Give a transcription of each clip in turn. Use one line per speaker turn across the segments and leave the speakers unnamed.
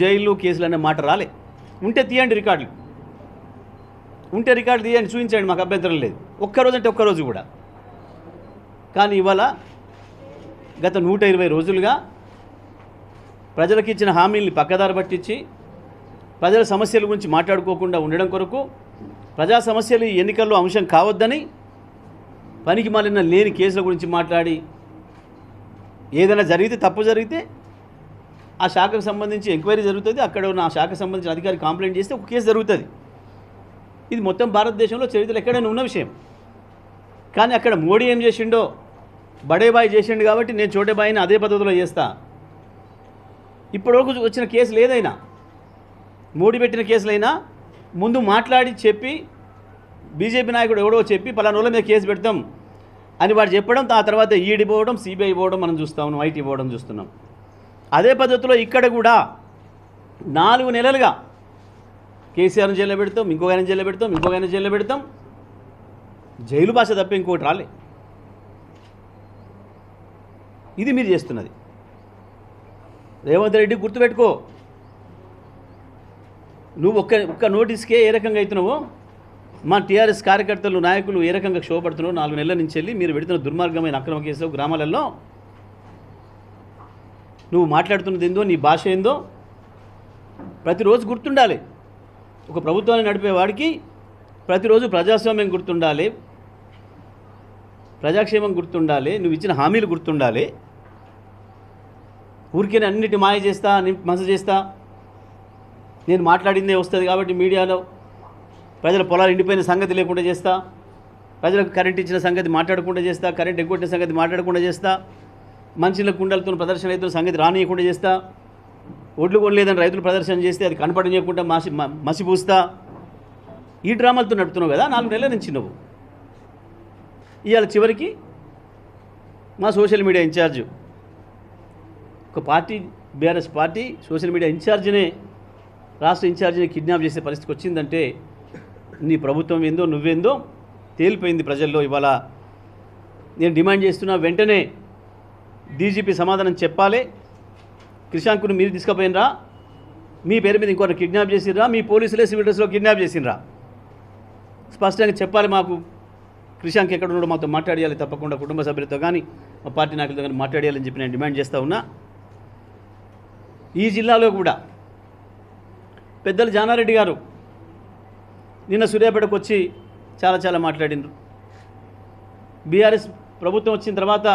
Jail కేసులు అనే మాట రాలే. ఉంటే తీయండి రికార్డులు, ఉంటే రికార్డు తీయండి, చూపించండి, మాకు అభ్యంతరం లేదు. ఒక్కరోజు అంటే ఒక్కరోజు కూడా. కానీ ఇవాళ గత 120 రోజులుగా ప్రజలకు ఇచ్చిన హామీల్ని పక్కదారి పట్టించి ప్రజల సమస్యల గురించి మాట్లాడుకోకుండా ఉండడం కొరకు, ప్రజా సమస్యలు ఈ ఎన్నికల్లో అంశం కావద్దని పనికి మాలిన లేని కేసుల గురించి మాట్లాడి, ఏదైనా జరిగితే తప్పు జరిగితే ఆ శాఖకు సంబంధించి ఎంక్వైరీ జరుగుతుంది, అక్కడ ఉన్న ఆ శాఖకు సంబంధించిన అధికారి కంప్లైంట్ చేస్తే ఒక కేసు జరుగుతుంది. ఇది మొత్తం భారతదేశంలో చరిత్రలో ఎక్కడైనా ఉన్న విషయం. కానీ అక్కడ మోడీ ఏం చేసిండో బడేబాయి చేసిండు కాబట్టి నేను చోటేబాయిని అదే పద్ధతిలో చేస్తా. ఇప్పటివరకు వచ్చిన కేసులు ఏదైనా, మోడీ పెట్టిన కేసులైనా ముందు మాట్లాడి చెప్పి, బీజేపీ నాయకుడు ఎవడో చెప్పి పలానా రోజుల మీద కేసు పెడతాం అని వాడు చెప్పడం, ఆ తర్వాత ఈడీ పోవడం, సిబిఐ పోవడం మనం చూస్తాం, ఐటీ పోవడం చూస్తున్నాం. అదే పద్ధతిలో ఇక్కడ కూడా 4 నెలలుగా కేసీఆర్ని జైల్లో పెడతాం, ఇంకొక ఆయన జైల్లో పెడతాం, ఇంకొక ఆయన జైల్లో పెడతాం. జైలు భాష తప్ప ఇంకోటి రాలే. ఇది మీరు చేస్తున్నది. రేవంత్ రెడ్డి గుర్తుపెట్టుకో, నువ్వు ఒక్క నోటీస్కే ఏ రకంగా అవుతున్నావో, మా టీఆర్ఎస్ కార్యకర్తలు నాయకులు ఏ రకంగా క్షోభపడుతున్నారో 4 నెలల నుంచి వెళ్ళి మీరు పెడుతున్న దుర్మార్గమైన అక్రమ కేసులు గ్రామాలలో నువ్వు మాట్లాడుతున్నది ఏందో, నీ భాష ఏందో ప్రతిరోజు గుర్తుండాలి. ఒక ప్రభుత్వాన్ని నడిపేవాడికి ప్రతిరోజు ప్రజాస్వామ్యం గుర్తుండాలి, ప్రజాక్షేమం గుర్తుండాలి, నువ్వు ఇచ్చిన హామీలు గుర్తుండాలి. ఊరికే అన్నిటి మాయ చేస్తా, మస చేస్తా, నేను మాట్లాడిందే వస్తుంది కాబట్టి మీడియాలో ప్రజల పొలాలు ఎండిపోయిన సంగతి లేకుండా చేస్తా, ప్రజలకు కరెంట్ ఇచ్చిన సంగతి మాట్లాడకుండా చేస్తా, కరెంట్ ఎగ్గొట్టిన సంగతి మాట్లాడకుండా చేస్తా, మనుషుల కుండలతో ప్రదర్శన రైతుల సంగతి రానియకుండా చేస్తా, ఒడ్లు కొనలేదని రైతులు ప్రదర్శన చేస్తే అది కనపడనీయకుండా మసిపూస్తా. ఈ డ్రామాలతో నడుపుతున్నావు కదా 4 నెలల నుంచి నువ్వు. ఇవాళ చివరికి మా సోషల్ మీడియా ఇన్ఛార్జ్, ఒక party BRS party social media ఇన్ఛార్జినే, రాష్ట్ర ఇన్ఛార్జిని కిడ్నాప్ చేసే పరిస్థితికి వచ్చిందంటే నీ ప్రభుత్వం ఏందో నువ్వేందో తేలిపోయింది ప్రజల్లో. ఇవాళ నేను డిమాండ్ చేస్తున్నా, వెంటనే డీజీపీ సమాధానం చెప్పాలి. క్రిషాంక్ను మీరు తీసుకుపోయినరా, మీ పేరు మీద ఇంకొకరు కిడ్నాప్ చేసినరా, మీ పోలీసులే సివిల్ డ్రెస్లో కిడ్నాప్ చేసినరా, స్పష్టంగా చెప్పాలి. మాకు క్రిషాంక్ ఎక్కడ ఉన్నాడో మాతో మాట్లాడేయాలి, తప్పకుండా కుటుంబ సభ్యులతో కానీ మా పార్టీ నాయకులతో కానీ మాట్లాడేయాలని చెప్పి నేను డిమాండ్ చేస్తూ ఉన్నా. ఈ జిల్లాలో కూడా పెద్దలు జానారెడ్డి గారు నిన్న సూర్యాపేటకు వచ్చి చాలా మాట్లాడినారు. బీఆర్ఎస్ ప్రభుత్వం వచ్చిన తర్వాత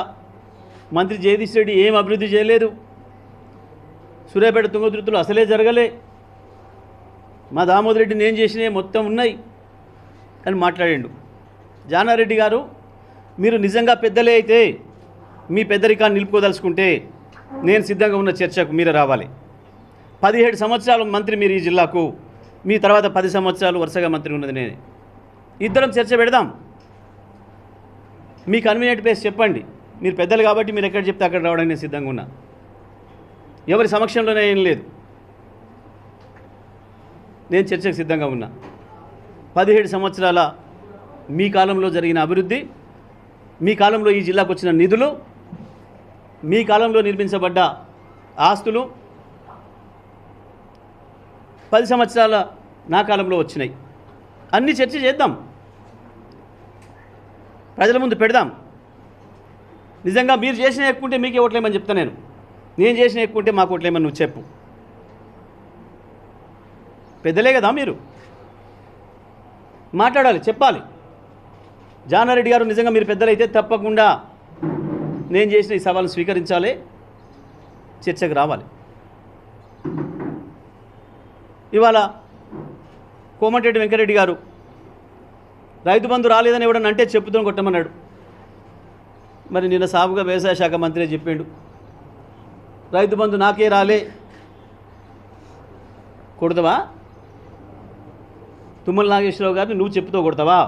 మంత్రి జగదీష్ రెడ్డి ఏం అభివృద్ధి చేయలేదు, సూర్యాపేట తుంగతుర్తులు అసలే జరగలే, మా దామోదర్ రెడ్డి నేను చేసినవి మొత్తం ఉన్నాయి అని మాట్లాడిండు. జానారెడ్డి గారు, మీరు నిజంగా పెద్దలే అయితే మీ పెద్దరికాన్ని నిలుపుకోదలుచుకుంటే నేను సిద్ధంగా ఉన్న చర్చకు మీరు రావాలి. 17 సంవత్సరాలు మంత్రి మీరు ఈ జిల్లాకు, మీ తర్వాత 10 సంవత్సరాలు వరుసగా మంత్రి ఉన్నది నేనే. ఇద్దరం చర్చ పెడదాం. మీ కన్వీనియంట్ ప్లేస్ చెప్పండి, మీరు పెద్దలు కాబట్టి మీరు ఎక్కడ చెప్తే అక్కడ రావడానికి నేను సిద్ధంగా ఉన్నా. ఎవరి సమక్షంలోనే ఏం లేదు, నేను చర్చకు సిద్ధంగా ఉన్నా. 17 సంవత్సరాల మీ కాలంలో జరిగిన అభివృద్ధి, మీ కాలంలో ఈ జిల్లాకు వచ్చిన నిధులు, మీ కాలంలో నిర్మించబడ్డ ఆస్తులు 10 సంవత్సరాల నా కాలంలో వచ్చినాయి. అన్ని చర్చ చేద్దాం, ప్రజల ముందు పెడదాం. నిజంగా మీరు చేసిన ఎక్కుంటే మీకే ఓట్లేమని చెప్తా, నేను చేసిన ఎక్కుంటే మాకు ఓట్లేమని నువ్వు చెప్పు. పెద్దలే కదా మీరు, మాట్లాడాలి, చెప్పాలి. జానారెడ్డి గారు, నిజంగా మీరు పెద్దలైతే తప్పకుండా నేను చేసిన ఈ సవాల్ని స్వీకరించాలి, చర్చకు రావాలి. ఇవాళ కోమటిరెడ్డి వెంకరెడ్డి గారు రైతు బంధు రాలేదని ఎవడన్నా అంటే చెప్పుతో కొట్టమన్నాడు. మరి నిన్న సాగుగా వ్యవసాయ శాఖ మంత్రి చెప్పిండు, రైతు బంధు నాకే రాలే. కొడతావా? తుమ్మల నాగేశ్వరరావు గారిని నువ్వు చెప్పుతో కొడతావా,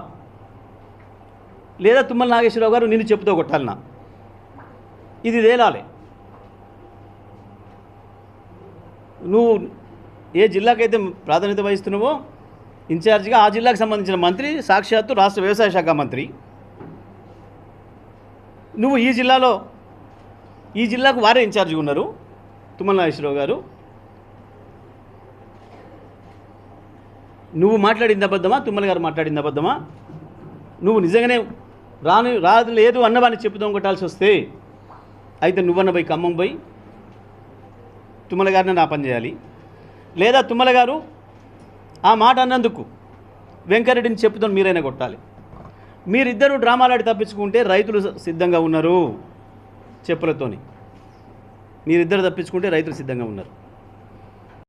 లేదా తుమ్మల నాగేశ్వరరావు గారు నిన్ను చెప్పుతో కొట్టాలన్నా? ఇది తేలాలి. నువ్వు ఏ జిల్లాకైతే ప్రాధాన్యత వహిస్తున్నావో ఇన్ఛార్జిగా, ఆ జిల్లాకు సంబంధించిన మంత్రి సాక్షాత్తు రాష్ట్ర వ్యవసాయ శాఖ మంత్రి, నువ్వు ఈ జిల్లాకు వారే ఇన్ఛార్జిగా ఉన్నారు తుమ్మల నాగేశ్వరరావు గారు. నువ్వు మాట్లాడింది అబద్ధమా, తుమ్మల గారు మాట్లాడింది అబద్ధమా? నువ్వు నిజంగానే రాదు లేదు అన్నవాడిని చెప్పుదాం కొట్టాల్సి వస్తే అయితే నువ్వన్న పోయి ఖమ్మం పోయి తుమ్మల గారిని నా పని చేయాలి, లేదా తుమ్మల గారు ఆ మాట అన్నందుకు వెంకరెడ్డిని చెప్పుదాం మీరైనా కొట్టాలి. మీరిద్దరూ డ్రామాలాడి తప్పించుకుంటే రైతులు సిద్ధంగా ఉన్నారు చెప్పులతోని. మీరిద్దరు తప్పించుకుంటే రైతులు సిద్ధంగా ఉన్నారు.